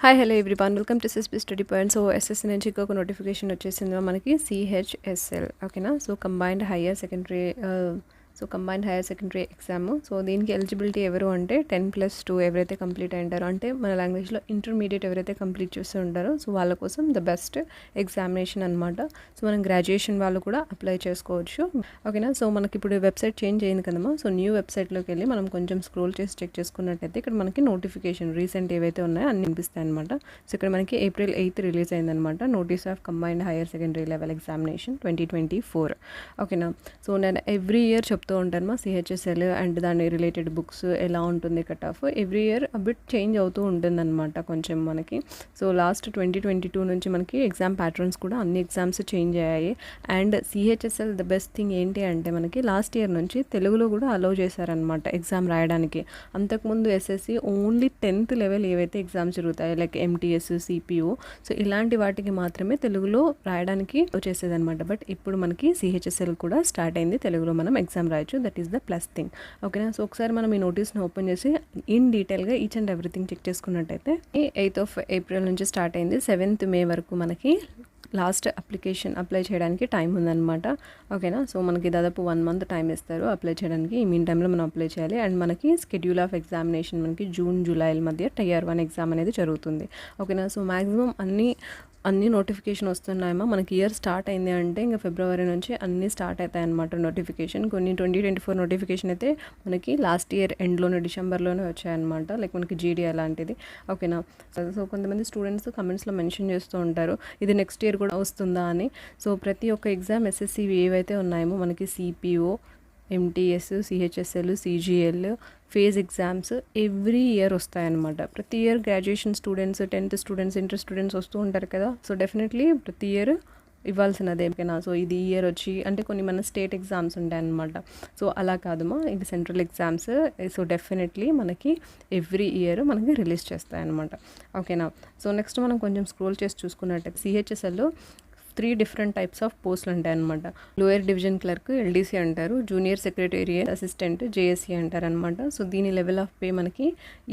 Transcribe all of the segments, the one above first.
Hi hello everyone welcome to SSB study point. So SSC నుంచి ఇంకొక notification వచ్చేసింది మనకి సిహెచ్ఎస్ఎల్. ఓకేనా. So combined higher secondary exam. So దీనికి ఎలిజిబిలిటీ ఎవరు అంటే 10+2 ఎవరైతే కంప్లీట్ అయ్యారో, అంటే మన లాంగ్వేజ్లో ఇంటర్మీడియట్ ఎవరైతే కంప్లీట్ చేస్తూ ఉంటారో సో వాళ్ళ కోసం ద బెస్ట్ ఎగ్జామినేషన్ అనమాట. సో మనం గ్రాడ్యుయేషన్ వాళ్ళు కూడా అప్లై చేసుకోవచ్చు. ఓకేనా. సో మనకి ఇప్పుడు వెబ్సైట్ చేంజ్ అయింది కదమ్మా. సో న్యూ వెబ్సైట్లోకి వెళ్ళి మనం కొంచెం స్క్రోల్ చేసి చెక్ చేసుకున్నట్టయితే ఇక్కడ మనకి నోటిఫికేషన్ రీసెంట్ ఏవైతే ఉన్నాయో అన్ని అనిపిస్తాయి అనమాట. సో ఇక్కడ మనకి April 8 రిలీజ్ అయిందనమాట. Notice of combined higher secondary level examination 2024. ఓకేనా. సో నేను ఎవ్రీ ఇయర్ చెప్తూ ఉంటాను మా సిహెచ్ఎస్ఎల్ అండ్ దాని రిలేటెడ్ బుక్స్ ఎలా ఉంటుంది cut off every year bit change అవుతూ ఉంటుంది అనమాట కొంచెం మనకి. సో లాస్ట్ 2022 నుంచి మనకి ఎగ్జామ్ ప్యాటర్న్స్ కూడా అన్ని ఎగ్జామ్స్ చేంజ్ అయ్యాయి. And CHSL the best thing ఏంటి అంటే మనకి లాస్ట్ ఇయర్ నుంచి తెలుగులో కూడా అలౌ చేశారనమాట ఎగ్జామ్ రాయడానికి. అంతకుముందు ఎస్ఎస్సి ఓన్లీ 10th లెవెల్ ఏవైతే ఎగ్జామ్స్ జరుగుతాయి లైక్ ఎంటీఎస్, సిపిఓ, సో ఇలాంటి వాటికి మాత్రమే తెలుగులో రాయడానికి చేసేదనమాట. బట్ ఇప్పుడు మనకి సిహెచ్ఎస్ఎల్ కూడా స్టార్ట్ అయింది, తెలుగులో మనం ఎగ్జామ్ రాయొచ్చు. That is the plus thing. ఓకేనా. సో ఒకసారి మనం ఈ నోటీస్ని ఓపెన్ చేసి ఇన్ డీటెయిల్గా ఈచ్ అండ్ ఎవ్రీథింగ్ చెక్ చేసుకున్నట్టయితే 8th April నుంచి స్టార్ట్ అయింది. 7th May వరకు మనకి లాస్ట్ అప్లై చేయడానికి టైం ఉందన్నమాట. ఓకేనా. సో మనకి దాదాపు 1 month టైం ఇస్తారు అప్లై చేయడానికి. ఈ మీన్ టైంలో మనం అప్లై చేయాలి. అండ్ మనకి షెడ్యూల్ ఆఫ్ ఎగ్జామినేషన్ మనకి June, July మధ్య Tier 1 ఎగ్జామ్ అనేది జరుగుతుంది. ఓకేనా. సో మ్యాక్సిమం అన్ని నోటిఫికేషన్ వస్తున్నాయమ్మా. మనకి ఇయర్ స్టార్ట్ అయింది అంటే ఇంకా February నుంచి అన్నీ స్టార్ట్ అవుతాయి అన్నమాట నోటిఫికేషన్. కొన్ని 2024 నోటిఫికేషన్ అయితే మనకి లాస్ట్ ఇయర్ ఎండ్లోనే డిసెంబర్లోనే వచ్చాయన్నమాట. లైక్ మనకి జీడీ అలాంటిది. ఓకేనా. సో కొంతమంది స్టూడెంట్స్ కమెంట్స్లో మెన్షన్ చేస్తూ ఉంటారు ఇది నెక్స్ట్ ఇయర్ కూడా వస్తుందా అని. సో ప్రతి ఒక్క ఎగ్జామ్ ఎస్ఎస్సి ఏవైతే ఉన్నాయేమో మనకి CPO, MTS, CHSL, CGL, phase exams every year వస్తాయన్నమాట. ప్రతి year graduation students, 10th students, inter students వస్తూ ఉంటారు కదా. సో డెఫినెట్లీ ప్రతి ఇయర్ ఇవ్వాల్సినదే. ఓకేనా. సో ఇది ఇయర్ వచ్చి అంటే కొన్ని మన స్టేట్ ఎగ్జామ్స్ ఉంటాయన్నమాట. సో అలా కాదమ్మా, ఇది సెంట్రల్ ఎగ్జామ్స్. సో డెఫినెట్లీ మనకి ఎవ్రీ ఇయర్ మనకి రిలీజ్ చేస్తాయన్నమాట. ఓకేనా. సో నెక్స్ట్ మనం కొంచెం స్క్రోల్ చేసి చూసుకున్నట్టు సిహెచ్ఎస్ఎల్లో 3 different types ఆఫ్ పోస్టులు ఉంటాయన్నమాట. లోయర్ డివిజన్ క్లర్క్ LDC అంటారు, జూనియర్ సెక్రటేరియట్ అసిస్టెంట్ JSC అంటారు అనమాట. సో దీని లెవెల్ ఆఫ్ పే మనకి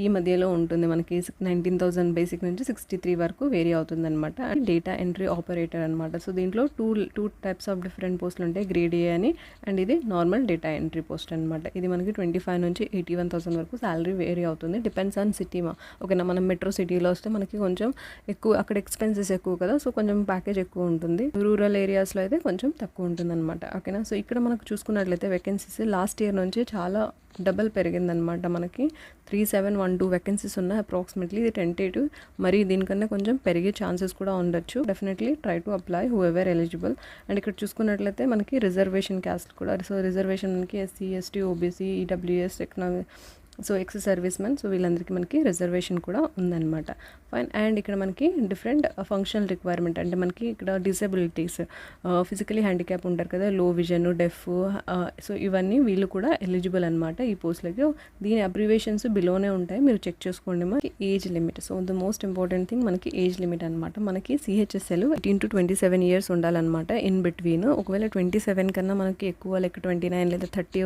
ఈ మధ్యలో ఉంటుంది. మనకి 19,000 బేసిక్ నుంచి 63 వరకు వేరీ అవుతుంది అనమాట. డేటా ఎంట్రీ ఆపరేటర్ అనమాట. సో దీంట్లో టూ టైప్స్ ఆఫ్ డిఫరెంట్ పోస్టులు ఉంటాయి, గ్రేడ్ A అని అండ్ ఇది నార్మల్ డేటా ఎంట్రీ పోస్ట్ అనమాట. ఇది మనకి 25 నుంచి 81,000 వరకు శాలరీ వేరీ అవుతుంది, డిపెండ్స్ ఆన్ సిటీ. ఓకేనా. మనం మెట్రో సిటీలో వస్తే మనకి కొంచెం ఎక్కువ, అక్కడ ఎక్స్పెన్సెస్ ఎక్కువ కదా, సో కొంచెం ప్యాకేజ్ ఎక్కువ ఉంటుంది. రూరల్ ఏరియాస్లో అయితే కొంచెం తక్కువ ఉంటుంది అనమాట. ఓకేనా. సో ఇక్కడ మనకు చూసుకున్నట్లయితే వేకెన్సీస్ లాస్ట్ ఇయర్ నుంచి చాలా డబల్ పెరిగిందనమాట. మనకి 3712 వేకెన్సీస్ ఉన్నాయి అప్రాక్సిమేట్లీ. ఇది టెంటేటివ్, మరి దీనికన్నా కొంచెం పెరిగే ఛాన్సెస్ కూడా ఉండొచ్చు. Definitely try to apply who ever eligible. And ఇక్కడ చూసుకున్నట్లయితే మనకి రిజర్వేషన్ క్యాస్ట్ కూడా. సో రిజర్వేషన్ మనకి SC, ST, OBC, EWS, so ex service men, so వీళ్ళందరికీ మనకి రిజర్వేషన్ కూడా ఉందన్నమాట. ఫైన్. అండ్ ఇక్కడ మనకి డిఫరెంట్ ఫంక్షనల్ రిక్వైర్మెంట్ అంటే మనకి ఇక్కడ డిసేబిలిటీస్, ఫిజికలీ హ్యాండిక్యాప్ ఉంటారు కదా, లో విజన్, డెఫ్, సో ఇవన్నీ వీళ్ళు కూడా ఎలిజిబుల్ అనమాట ఈ పోస్ట్లకి. దీని అబ్రివేషన్స్ బిలోనే ఉంటాయి, మీరు చెక్ చేసుకోండి. మనకి age limit, so the most important thing మనకి ఏజ్ లిమిట్ అనమాట. మనకి సిహెచ్ఎస్ఎల్ 18 to 27 years ఉండాలన్నమాట ఇన్ బిట్వీన్. ఒకవేళ 27 కన్నా మనకి ఎక్కువ లైక్ 29 లేదా 30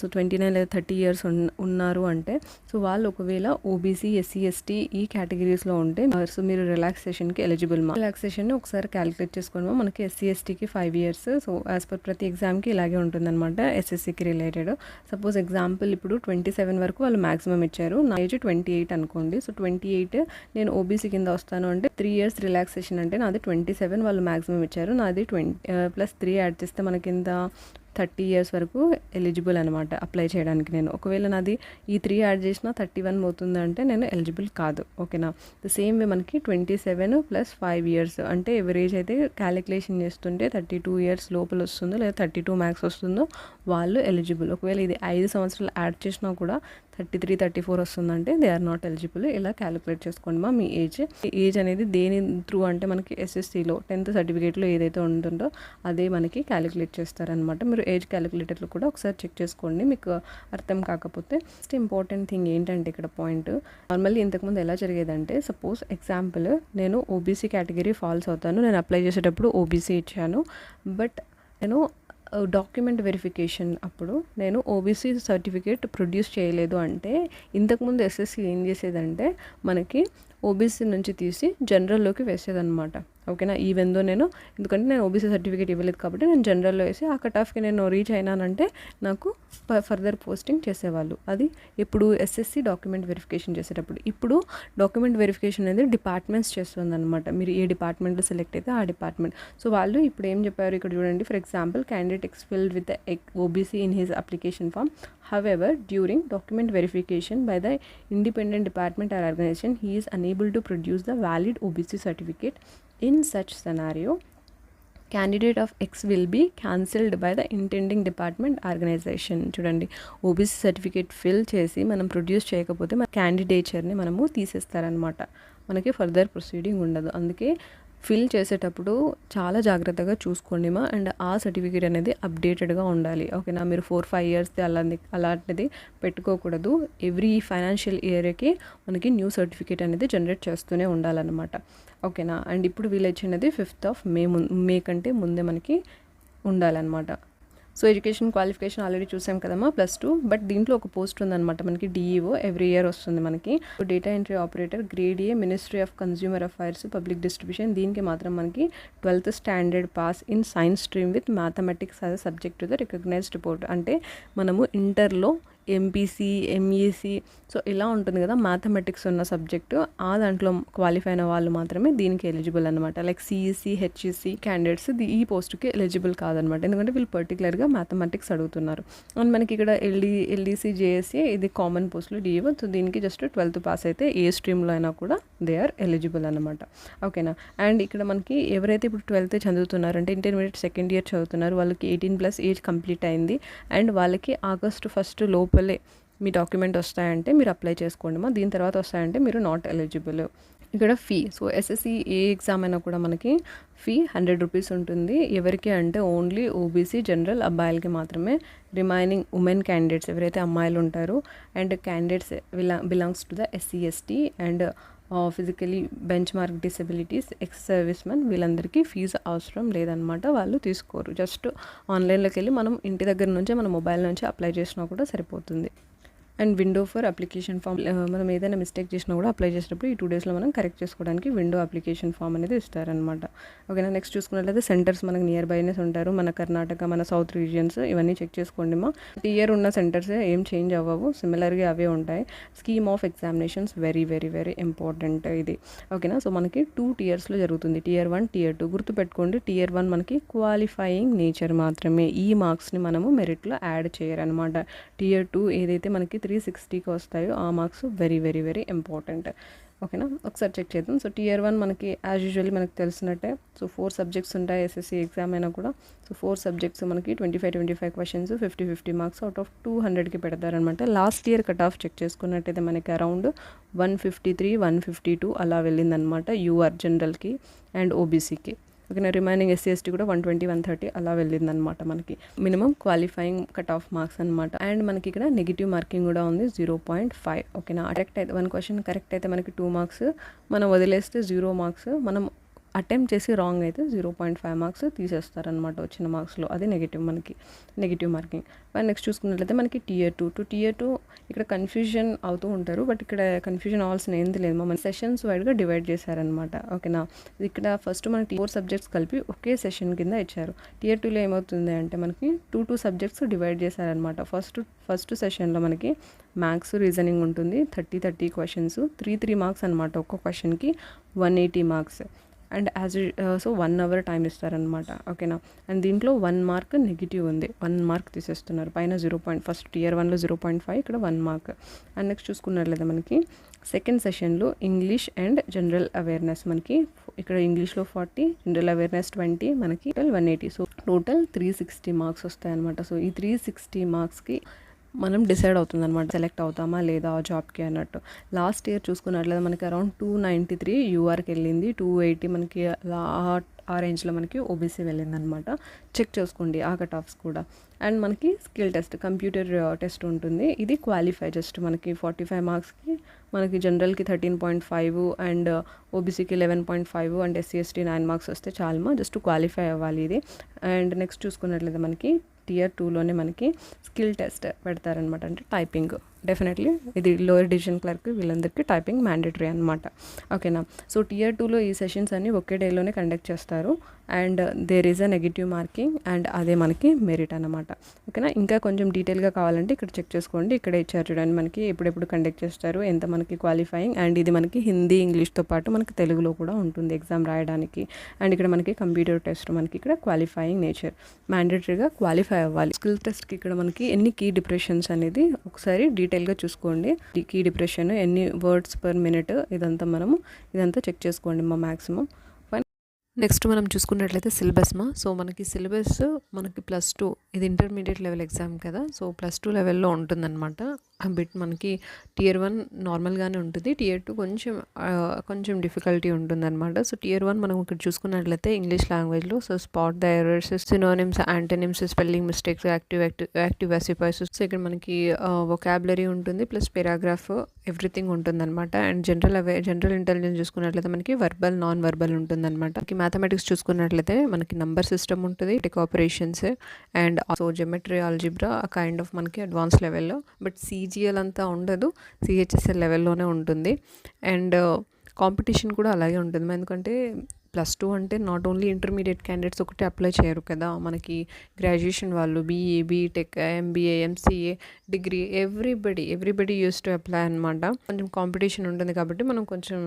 సో 29 లేదా 30 years ఉన్నారు అంటే సో వాళ్ళు ఒకవేళ OBC, SC, ST ఈ కేటగిరీస్లో ఉంటే సో మీరు రిలాక్సేషన్కి ఎలిజిబుల్. రిలాక్సేషన్ ఒకసారి క్యాలిక్యులేట్ చేసుకోవడం. మనకి SC, STకి 5 years. So as per ప్రతి ఎగ్జామ్కి ఇలాగే ఉంటుందన్నమాట SSCకి రిలేటెడ్. సపోజ్ ఎగ్జాంపుల్ ఇప్పుడు 27 వరకు వాళ్ళు మ్యాక్సిమం ఇచ్చారు, నా ఏజ్ 28 అనుకోండి. సో 28 నేను OBC కింద వస్తాను అంటే 3 years రిలాక్సేషన్ అంటే నాది 27 వాళ్ళు మ్యాక్సిమం ఇచ్చారు, నాది 20+3 యాడ్ చేస్తే మనకి ఇంత 30 years వరకు ఎలిజిబుల్ అనమాట అప్లై చేయడానికి నేను. ఒకవేళ నాది ఈ 3 యాడ్ చేసినా 31 అవుతుంది అంటే నేను ఎలిజిబుల్ కాదు. ఓకేనా. ద సేమ్ వే మనకి 27 + 5 years అంటే ఎవరేజ్ అయితే క్యాలిక్యులేషన్ చేస్తుంటే 32 years లోపల వస్తుందో లేదా 32 max వస్తుందో వాళ్ళు ఎలిజిబుల్. ఒకవేళ ఇది 5 సంవత్సరాలు యాడ్ చేసినా కూడా 33, 34 వస్తుందంటే దే ఆర్ నాట్ ఎలిజిబుల్. ఇలా క్యాలిక్యులేట్ చేసుకోండి మీ ఏజ్ అనేది దేని త్రూ అంటే మనకి SSCలో 10th సర్టిఫికేట్లో ఏదైతే ఉంటుందో అదే మనకి క్యాలిక్యులేట్ చేస్తారనమాట. మీరు ఏజ్ క్యాలిక్యులేటర్లో కూడా ఒకసారి చెక్ చేసుకోండి మీకు అర్థం కాకపోతే. నెక్స్ట్ ఇంపార్టెంట్ థింగ్ ఏంటంటే ఇక్కడ పాయింట్, నార్మల్లీ ఇంతకుముందు ఎలా జరిగేదంటే సపోజ్ ఎగ్జాంపుల్ నేను OBC కేటగిరీ ఫాల్స్ అవుతాను, నేను అప్లై చేసేటప్పుడు OBC ఇచ్చాను, బట్ నేను డాక్యుమెంట్ వెరిఫికేషన్ అప్పుడు నేను ఓబీసీ సర్టిఫికేట్ ప్రొడ్యూస్ చేయలేదు అంటే, ఇంతకుముందు ఎస్ఎస్సి ఏం చేసేదంటే మనకి ఓబీసీ నుంచి తీసి జనరల్లోకి వేసేదన్నమాట. ఓకేనా, ఈవెందో ఎందుకంటే నేను ఓబీసీ సర్టిఫికేట్ ఇవ్వలేదు కాబట్టి నేను జనరల్లో వేసి ఆ కట్ ఆఫ్కి నేను రీచ్ అయినానంటే నాకు ఫర్దర్ పోస్టింగ్ చేసేవాళ్ళు. అది ఇప్పుడు ఎస్ఎస్సి డాక్యుమెంట్ వెరిఫికేషన్ చేసేటప్పుడు. ఇప్పుడు డాక్యుమెంట్ వెరిఫికేషన్ అనేది డిపార్ట్మెంట్స్ చేస్తుంది అనమాట. మీరు ఏ డిపార్ట్మెంట్లో సెలెక్ట్ అయితే ఆ డిపార్ట్మెంట్. సో వాళ్ళు ఇప్పుడు ఏం చెప్పారు ఇక్కడ చూడండి. For example, candidate X filled with OBC in his application form. However, during document verification by the independent department or organization, he is unable to produce the valid OBC certificate. In such scenario, candidate of X will be cancelled by the intending department organization. చూడండి, OBC certificate fill చేసి మనం produce చేయకపోతే మన క్యాండిడేచర్ని మనము తీసేస్తారనమాట. మనకి further proceeding ఉండదు. అందుకే fill చేసేటప్పుడు చాలా జాగ్రత్తగా చూసుకోండి మా. అండ్ ఆ సర్టిఫికేట్ అనేది అప్డేటెడ్గా ఉండాలి. ఓకేనా, మీరు 4-5 ఇయర్స్ది అలాంటిది పెట్టుకోకూడదు. ఎవ్రీ ఫైనాన్షియల్ ఇయర్కి మనకి న్యూ సర్టిఫికేట్ అనేది జనరేట్ చేస్తూనే ఉండాలన్నమాట. ఓకేనా, అండ్ ఇప్పుడు వీళ్ళు ఇచ్చినది 5th మే కంటే ముందే మనకి ఉండాలన్నమాట. సో ఎడ్యుకేషన్ క్వాలిఫికేషన్ ఆల్రెడీ చూసాం కదమ్మా, +2. బట్ దీంట్లో ఒక పోస్ట్ ఉందన్నమాట మనకి, డిఈఓ ఎవ్రీ ఇయర్ వస్తుంది మనకి. Data entry operator grade A, ministry of consumer affairs, public distribution. దీనికి మాత్రం మనకి 12th standard pass in science stream with mathematics as subject to the recognised report. అంటే మనము ఇంటర్లో ఎంపీసీ, ఎంఈసీ సో ఇలా ఉంటుంది కదా, మ్యాథమెటిక్స్ ఉన్న సబ్జెక్టు, ఆ దాంట్లో క్వాలిఫై అయిన వాళ్ళు మాత్రమే దీనికి ఎలిజిబుల్ అనమాట. లైక్ సిఈసి, హెచ్ఈసి క్యాండిడేట్స్ ఈ పోస్ట్కి ఎలిజిబుల్ కాదనమాట. ఎందుకంటే వీళ్ళు పర్టికులర్గా మ్యాథమెటిక్స్ అడుగుతున్నారు. అండ్ మనకి ఇక్కడ ఎల్డీసీ, జేఎస్సీ ఇది కామన్ పోస్టులు డిఈఓ. సో దీనికి జస్ట్ 12th పాస్ అయితే ఏ స్ట్రీమ్లో అయినా కూడా దే ఆర్ ఎలిజిబుల్ అనమాట. ఓకేనా, అండ్ ఇక్కడ మనకి ఎవరైతే ఇప్పుడు 12th చదువుతున్నారంటే ఇంటర్మీడియట్ సెకండ్ ఇయర్ చదువుతున్నారు, వాళ్ళకి 18+ ఏజ్ కంప్లీట్ అయింది. అండ్ వాళ్ళకి August 1 లోపలే మీ డాక్యుమెంట్ వస్తాయంటే మీరు అప్లై చేసుకోండి మా. దీని తర్వాత వస్తాయంటే మీరు నాట్ ఎలిజిబుల్. ఇక్కడ ఫీ, సో ఎస్ఎస్సి ఏ ఎగ్జామ్ అయినా కూడా మనకి ఫీ 100 రూపీస్ ఉంటుంది. ఎవరికి అంటే ఓన్లీ ఓబీసీ జనరల్ అబ్బాయిలకి మాత్రమే. రిమైనింగ్ ఉమెన్ క్యాండిడేట్స్ ఎవరైతే అమ్మాయిలు ఉంటారో and candidates belongs to the SC, ST and physically bench mark disabilities, ex service men, వీళ్ళందరికీ ఫీజు అవసరం లేదనమాట. వాళ్ళు తీసుకోరు. జస్ట్ ఆన్లైన్లోకి వెళ్ళి మనం ఇంటి దగ్గర నుంచే మన మొబైల్ నుంచి అప్లై చేసినా కూడా సరిపోతుంది. And window for application form, మనం ఏదైనా మిస్టేక్ చేసినా కూడా అప్లై చేసేటప్పుడు ఈ 2 డేస్లో మనం కరెక్ట్ చేసుకోవడానికి విండో అప్లికేషన్ ఫామ్ అనేది ఇస్తారనమాట. ఓకేనా, నెక్స్ట్ చూసుకున్నట్లయితే సెంటర్స్ మనకు నియర్ బైనెస్ ఉంటారు. మన కర్ణాటక, మన సౌత్ రీజియన్స్ ఇవన్నీ చెక్ చేసుకోండి మా. ఇయర్ ఉన్న సెంటర్స్ ఏం చేంజ్ అవ్వవు, సిమిలర్గా అవే ఉంటాయి. Scheme of examinations very very very important ఇది. ఓకేనా, సో మనకి 2 tiers జరుగుతుంది, Tier 1, Tier 2. గుర్తుపెట్టుకోండి, Tier 1 మనకి క్వాలిఫైయింగ్ నేచర్ మాత్రమే. ఈ మార్క్స్ని మనము మెరిట్లో యాడ్ చేయరనమాట. Tier 2 ఏదైతే మనకి 360కి వస్తాయో ఆ marks very very very important. ఓకేనా, ఒకసారి చెక్ చేద్దాం. సో Tier 1 మనకి యాజ్ యూజువల్లీ మనకు తెలిసినట్టే. సో 4 సబ్జెక్ట్స్ ఉంటాయి ఎస్ఎస్సి ఎగ్జామ్ అయినా కూడా. సో 4 సబ్జెక్ట్స్ మనకి 25 క్వశ్చన్స్, 50 మార్క్స్ అవుట్ ఆఫ్ 200కి పెడతారనమాట. Last year cut off check చేసుకున్నట్టయితే మనకి అరౌండ్ 153, 152 అలా వెళ్ళిందనమాట యూఆర్ జనరల్కి అండ్ ఓబీసీకి. ఓకేనా, రిమైనింగ్ ఎస్సీ, ఎస్టీ కూడా 120, 130 అలా వెళ్ళిందనమాట మనకి. Minimum qualifying cut off marks అనమాట. అండ్ మనకి ఇక్కడ నెగిటివ్ మార్కింగ్ కూడా ఉంది 0.5. ఓకేనా, కరెక్ట్ అయితే 1 క్వశ్చన్ కరెక్ట్ అయితే మనకి 2 మార్క్స్, మనం వదిలేస్తే 0 మార్క్స్, మనం అటెంప్ట్ చేసి రాంగ్ అయితే 0.5 మార్క్స్ తీసేస్తారనమాట వచ్చిన మార్క్స్లో. అది నెగిటివ్ మార్కింగ్. అండ్ నెక్స్ట్ చూసుకున్నట్లయితే మనకి Tier 2 ఇక్కడ కన్ఫ్యూజన్ అవుతూ ఉంటారు. బట్ ఇక్కడ కన్ఫ్యూజన్ అవ్వాల్సిన ఏంది లేదు, మన సెషన్స్ వైడ్గా డివైడ్ చేశారనమాట. ఓకేనా, ఇక్కడ ఫస్ట్ మనకి 4 సబ్జెక్ట్స్ కలిపి ఒకే సెషన్ కింద ఇచ్చారు. Tier 2లో ఏమవుతుంది అంటే మనకి 2 సబ్జెక్ట్స్ డివైడ్ చేశారనమాట. ఫస్ట్ సెషన్లో మనకి మ్యాథ్స్, రీజనింగ్ ఉంటుంది. 30 క్వశ్చన్స్, 3 మార్క్స్ అనమాట. ఒక్కో క్వశ్చన్కి 180 marks. And so 1 hour time ఇస్తారనమాట. ఓకేనా, అండ్ దీంట్లో 1 మార్క్ నెగిటివ్ ఉంది, 1 మార్క్ తీసేస్తున్నారు. పైన 0. ఫస్ట్ Tier 1లో 0.5, ఇక్కడ 1 మార్క్. అండ్ నెక్స్ట్ చూసుకున్నట్లయితే మనకి సెకండ్ సెషన్లో ఇంగ్లీష్ అండ్ జనరల్ అవేర్నెస్, మనకి ఇక్కడ ఇంగ్లీష్లో 40, జనరల్ అవేర్నెస్ 20, మనకి టోటల్ 180. సో టోటల్ 360 మార్క్స్ వస్తాయన్నమాట. సో ఈ 360 మార్క్స్కి మనం డిసైడ్ అవుతుంది అనమాట, సెలెక్ట్ అవుతామా లేదా ఆ జాబ్కి అన్నట్టు. లాస్ట్ ఇయర్ చూసుకున్నట్లయితే మనకి అరౌండ్ 293 యూఆర్కి వెళ్ళింది, 280 మనకి ఆ రేంజ్లో మనకి ఓబీసీ వెళ్ళిందనమాట. చెక్ చేసుకోండి ఆ కట్ ఆఫ్స్ కూడా. అండ్ మనకి స్కిల్ టెస్ట్, కంప్యూటర్ టెస్ట్ ఉంటుంది. ఇది క్వాలిఫై జస్ట్ మనకి 45 మార్క్స్కి మనకి జనరల్కి 13.5 అండ్ ఓబీసీకి 11.5 అండ్ ఎస్సీ ఎస్టీ 9 మార్క్స్ వస్తే చాలమా, జస్ట్ క్వాలిఫై అవ్వాలి ఇది. అండ్ నెక్స్ట్ చూసుకున్నట్లయితే మనకి టియర్ 2లోనే మనకి స్కిల్ టెస్ట్ పెడతారనమాట, అంటే టైపింగ్. డెఫినెట్లీ ఇది లోయర్ డివిజన్ క్లర్క్ వీళ్ళందరికీ టైపింగ్ మ్యాండేటరీ అనమాట. ఓకేనా. సో టియర్ 2లో ఈ సెషన్స్ అన్ని ఒకే డేలోనే కండక్ట్ చేస్తారు. And there is a negative marking and అదే మనకి మెరిట్ అనమాట. ఓకేనా. ఇంకా కొంచెం డీటెయిల్గా కావాలంటే ఇక్కడ చెక్ చేసుకోండి. ఇక్కడ ఇచ్చారు చూడండి మనకి ఎప్పుడెప్పుడు కండక్ట్ చేస్తారు, ఎంత మనకి క్వాలిఫైయింగ్. అండ్ ఇది మనకి హిందీ ఇంగ్లీష్తో పాటు మనకి తెలుగులో కూడా ఉంటుంది ఎగ్జామ్ రాయడానికి. అండ్ ఇక్కడ మనకి కంప్యూటర్ టెస్ట్, మనకి ఇక్కడ క్వాలిఫైయింగ్ నేచర్, మ్యాండేటరీగా క్వాలిఫై అవ్వాలి. స్కిల్ టెస్ట్కి ఇక్కడ మనకి ఎన్ని కీ డిప్రెషన్స్ అనేది ఒకసారి డీటెయిల్గా చూసుకోండి. కీ డిప్రెషన్ ఎన్ని వర్డ్స్ పర్ మినిట్ ఇదంతా చెక్ చేసుకోండి మా మ్యాక్సిమం. నెక్స్ట్ మనం చూసుకున్నట్లయితే సిలబస్ సో మనకి సిలబస్ మనకి +2 ఇది ఇంటర్మీడియట్ లెవెల్ ఎగ్జామ్ కదా. సో +2 లెవెల్లో ఉంటుందన్నమాట. ఆ బిట్ మనకి టియర్ 1 నార్మల్గానే ఉంటుంది, టియర్ 2 కొంచెం డిఫికల్టీ ఉంటుందన్నమాట. సో టియర్ 1 మనం ఇక్కడ చూసుకున్నట్లయితే ఇంగ్లీష్ లాంగ్వేజ్లో so spot the errors, synonyms, antonyms, spelling mistakes, active passive. So ఇక్కడ మనకి వొకాబులరీ ఉంటుంది ప్లస్ పారాగ్రాఫ్, ఎవ్రీథింగ్ ఉంటుందన్నమాట. అండ్ జనరల్ ఇంటెలిజెన్స్ చూసుకున్నట్లయితే మనకి వర్బల్, నాన్ వర్బల్ ఉంటుందన్నమాట. మ్యాథమెటిక్స్ చూసుకున్నట్లయితే మనకి నంబర్ సిస్టమ్ ఉంటుంది, tech operations and so geometry, algebra kind of మనకి అడ్వాన్స్ లెవెల్లో. బట్ సిజిఎల్ అంతా ఉండదు, సిహెచ్ఎస్ఎల్ లెవెల్లోనే ఉంటుంది. అండ్ కాంపిటీషన్ కూడా అలాగే ఉంటుంది. ఎందుకంటే +2 అంటే నాట్ ఓన్లీ ఇంటర్మీడియట్ క్యాండిడేట్స్ ఒకటే అప్లై చేయరు కదా, మనకి గ్రాడ్యుయేషన్ వాళ్ళు BE, B Tech, MBA, MCA, degree everybody use to apply అనమాట. కొంచెం కాంపిటీషన్ ఉంటుంది కాబట్టి మనం కొంచెం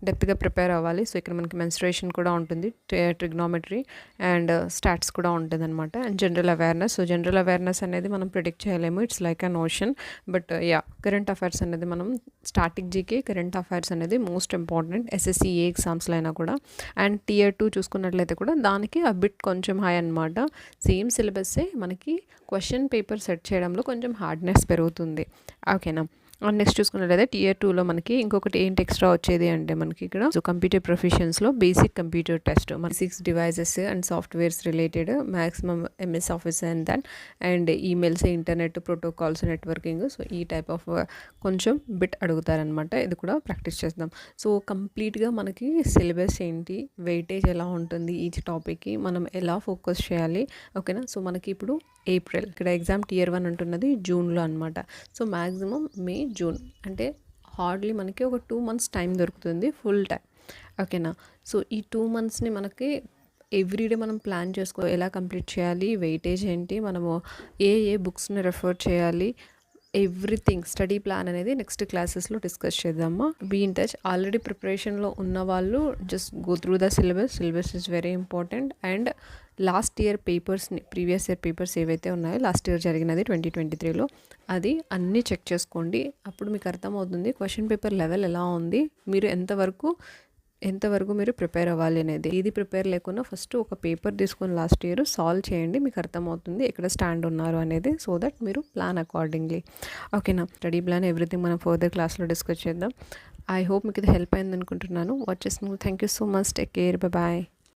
డెప్త్గా ప్రిపేర్ అవ్వాలి. సో ఇక్కడ మనకి మెన్స్ట్రేషన్ కూడా ఉంటుంది, ట్రిగ్నోమెట్రీ అండ్ స్టాట్స్ కూడా ఉంటుంది అనమాట. And general awareness. So general awareness అనేది మనం ప్రిడిక్ట్ చేయలేము, it's like an ocean. But current affairs అనేది మనం స్టాటిక్ జీకే, కరెంట్ అఫైర్స్ అనేది మోస్ట్ ఇంపార్టెంట్ ఎస్ఎస్సి ఏ ఎగ్జామ్స్లో అయినా కూడా. అండ్ టియర్ 2 చూసుకున్నట్లయితే కూడా దానికి ఆ బిట్ కొంచెం హై అనమాట. సేమ్ సిలబస్సే మనకి క్వశ్చన్ పేపర్ సెట్ చేయడంలో కొంచెం హార్డ్నెస్ పెరుగుతుంది. ఓకేనా. అండ్ నెక్స్ట్ చూసుకున్నట్లయితే టియర్ 2లో మనకి ఇంకొకటి ఏంటి ఎక్స్ట్రా వచ్చేది అంటే మనకి ఇక్కడ సో కంప్యూటర్ ప్రొఫెషన్స్లో బేసిక్ కంప్యూటర్ టెస్ట్, మన 6 devices and softwares related maximum MS office and emails, internet protocols, networking. So ఈ టైప్ ఆఫ్ కొంచెం బిట్ అడుగుతారనమాట. ఇది కూడా ప్రాక్టీస్ చేద్దాం. సో కంప్లీట్గా మనకి సిలబస్ ఏంటి, వెయిటేజ్ ఎలా ఉంటుంది, ఈచ్ టాపిక్కి మనం ఎలా ఫోకస్ చేయాలి. ఓకేనా. సో మనకి ఇప్పుడు ఏప్రిల్, ఇక్కడ ఎగ్జామ్ టియర్ 1 ఉంటున్నది జూన్లో అనమాట. సో మ్యాక్సిమం మే, జూన్ అంటే హార్డ్లీ మనకి ఒక 2 months టైం దొరుకుతుంది, ఫుల్ టైం. ఓకేనా. సో ఈ 2 monthsని మనకి ఎవ్రీడే మనం ప్లాన్ చేసుకో, ఎలా కంప్లీట్ చేయాలి, వెయిటేజ్ ఏంటి, మనము ఏ బుక్స్ని రెఫర్ చేయాలి, ఎవ్రీథింగ్ స్టడీ ప్లాన్ అనేది నెక్స్ట్ క్లాసెస్లో డిస్కస్ చేద్దామా. Be in touch. ఆల్రెడీ ప్రిపరేషన్లో ఉన్న వాళ్ళు just go through the syllabus is very important. And last year పేపర్స్ని, ప్రీవియస్ ఇయర్ పేపర్స్ ఏవైతే ఉన్నాయో లాస్ట్ ఇయర్ జరిగినది 2023లో అది అన్నీ చెక్ చేసుకోండి. అప్పుడు మీకు అర్థమవుతుంది క్వశ్చన్ పేపర్ లెవెల్ ఎలా ఉంది, మీరు ఎంతవరకు మీరు ప్రిపేర్ అవ్వాలి అనేది. ఇది ప్రిపేర్ లేకుండా ఫస్ట్ ఒక పేపర్ తీసుకొని లాస్ట్ ఇయర్ సాల్వ్ చేయండి, మీకు అర్థమవుతుంది ఎక్కడ స్టాండ్ ఉన్నారు అనేది. సో దట్ మీరు ప్లాన్ అకార్డింగ్లీ. ఓకేనా. స్టడీ ప్లాన్ ఎవ్రీథింగ్ మనం ఫర్దర్ క్లాస్లో డిస్కస్ చేద్దాం. ఐ హోప్ మీకు ఇది హెల్ప్ అయింది అనుకుంటున్నాను. వాచ్ చేసినందుకు thank you so much. Take care. Bye.